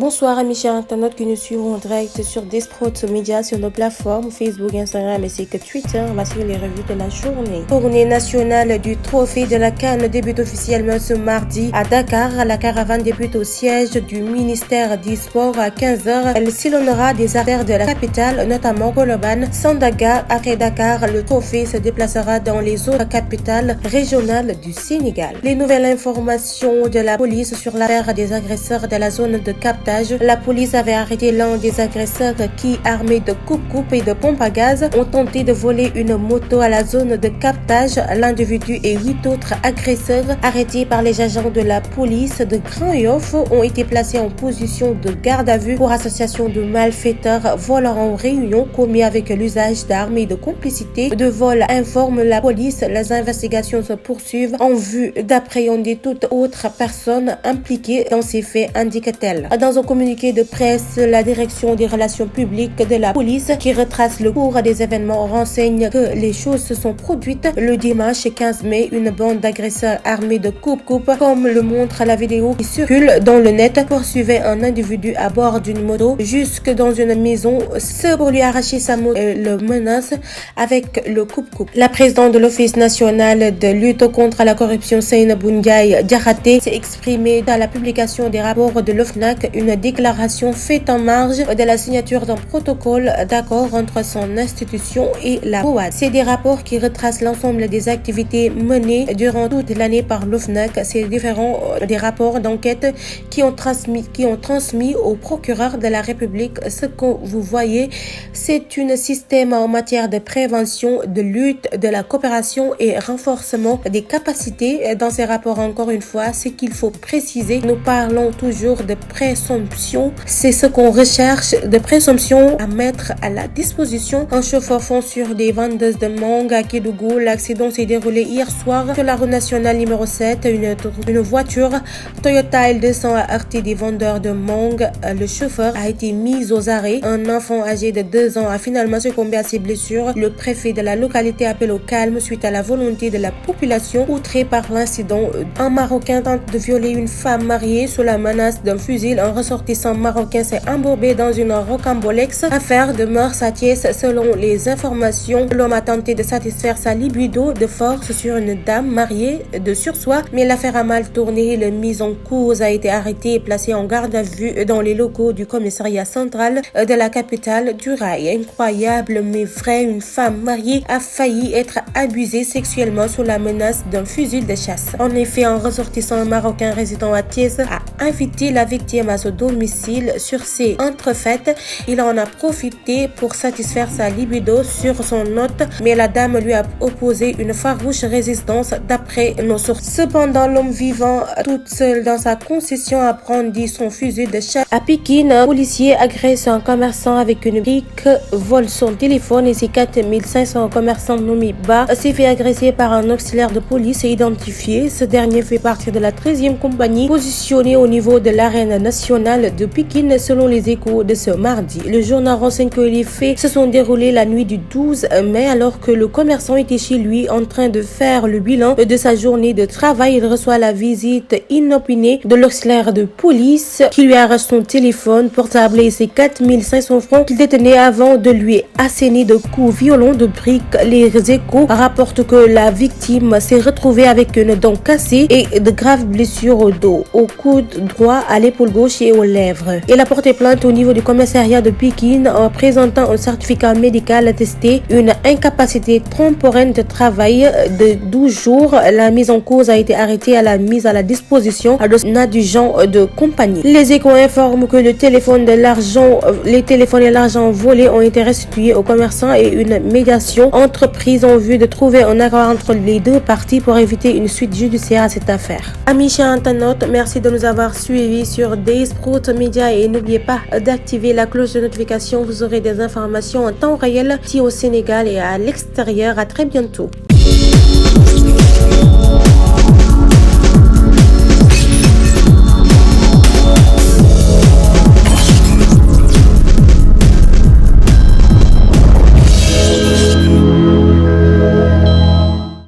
Bonsoir amis chers internautes qui nous suivent en direct sur Desprot Media sur nos plateformes Facebook, Instagram ainsi que Twitter. Voici les revues de la journée. Tournée nationale du trophée de la CAN débute officiellement ce mardi à Dakar. La caravane débute au siège du ministère des Sports à 15h. Elle sillonnera des artères de la capitale, notamment Colobane, Sandaga, après Dakar. Le trophée se déplacera dans les autres capitales régionales du Sénégal. Les nouvelles informations de la police sur l'affaire des agresseurs de la zone de captage. La police avait arrêté l'un des agresseurs qui, armés de coupe-coupe et de pompes à gaz, ont tenté de voler une moto à la zone de captage. L'individu et 8 autres agresseurs arrêtés par les agents de la police de Grand Yoff ont été placés en position de garde à vue pour association de malfaiteurs volant en réunion commis avec l'usage d'armes et de complicité de vol, informe la police. Les investigations se poursuivent en vue d'appréhender toute autre personne impliquée dans ces faits, indique-t-elle. Dans un communiqué de presse, la direction des relations publiques de la police qui retrace le cours des événements renseigne que les choses se sont produites le dimanche 15 mai. Une bande d'agresseurs armés de coupe-coupe, comme le montre la vidéo qui circule dans le net, poursuivait un individu à bord d'une moto jusque dans une maison, ce pour lui arracher sa moto le menace avec le coupe-coupe. La présidente de l'Office national de lutte contre la corruption, Seynabou Ndiaye Diakhaté, s'est exprimée dans la publication des rapports de l'OFNAC, une déclaration faite en marge de la signature d'un protocole d'accord entre son institution et la BOAD. C'est des rapports qui retracent l'ensemble des activités menées durant toute l'année par l'OFNAC. C'est différents des rapports d'enquête qui ont transmis au procureur de la République. Ce que vous voyez, c'est un système en matière de prévention, de lutte, de la coopération et renforcement des capacités. Dans ces rapports, encore une fois, ce qu'il faut préciser, nous parlons toujours de présomption. C'est ce qu'on recherche, de présomption à mettre à la disposition. Un chauffeur fond sur des vendeuses de mangue à Kédougou. L'accident s'est déroulé hier soir sur la route nationale numéro 7. Une voiture Toyota L200 a heurté des vendeurs de mangue. Le chauffeur a été mis aux arrêts. Un enfant âgé de 2 ans a finalement succombé à ses blessures. Le préfet de la localité appelle au calme suite à la volonté de la population outrée par l'incident. Un Marocain tente de violer une femme mariée sous la menace d'un fusil. Un ressortissant marocain s'est embourbé dans une rocambolex. Affaire de mœurs à Thiès. Selon les informations, l'homme a tenté de satisfaire sa libido de force sur une dame mariée de surcroît, mais l'affaire a mal tourné. Le mis en cause a été arrêté et placé en garde à vue dans les locaux du commissariat central de la capitale du rail. Incroyable mais vrai, une femme mariée a failli être abusée sexuellement sous la menace d'un fusil de chasse. En effet, un ressortissant marocain résidant à Thiès a invité la victime à son domicile. Sur ces entrefaites, il en a profité pour satisfaire sa libido sur son hôte, mais la dame lui a opposé une farouche résistance d'après nos sources. Cependant, l'homme vivant toute seule dans sa concession a brandi son fusil de chasse. À Pékin, un policier agresse un commerçant avec une brique, vole son téléphone et ses 4500 commerçants nommés Ba s'est fait agresser par un auxiliaire de police identifié. Ce dernier fait partie de la 13e compagnie positionnée au niveau de l'arène nationale de Pékin selon les échos de ce mardi. Le journal renseigne que les faits se sont déroulés la nuit du 12 mai alors que le commerçant était chez lui en train de faire le bilan de sa journée de travail. Il reçoit la visite inopinée de l'auxiliaire de police qui lui arrache son téléphone portable et ses 4500 francs qu'il détenait avant de lui asséner de coups violents de briques. Les échos rapportent que la victime s'est retrouvée avec une dent cassée et de graves blessures au dos, au coude droit, à l'épaule gauche et aux lèvres. Il a porté plainte au niveau du commissariat de Pékin en présentant un certificat médical attesté une incapacité temporaire de travail de 12 jours. La mise en cause a été arrêtée à la mise à la disposition d'un agent de compagnie. Les échos informent que les téléphones et l'argent volés ont été restitués aux commerçants et une médiation entreprise en vue de trouver un accord entre les deux parties pour éviter une suite judiciaire à cette affaire. Amis chers internautes, merci de nous avoir suivis sur Desprot Media et n'oubliez pas d'activer la cloche de notification. Vous aurez des informations en temps réel ici au Sénégal et à l'extérieur. À très bientôt.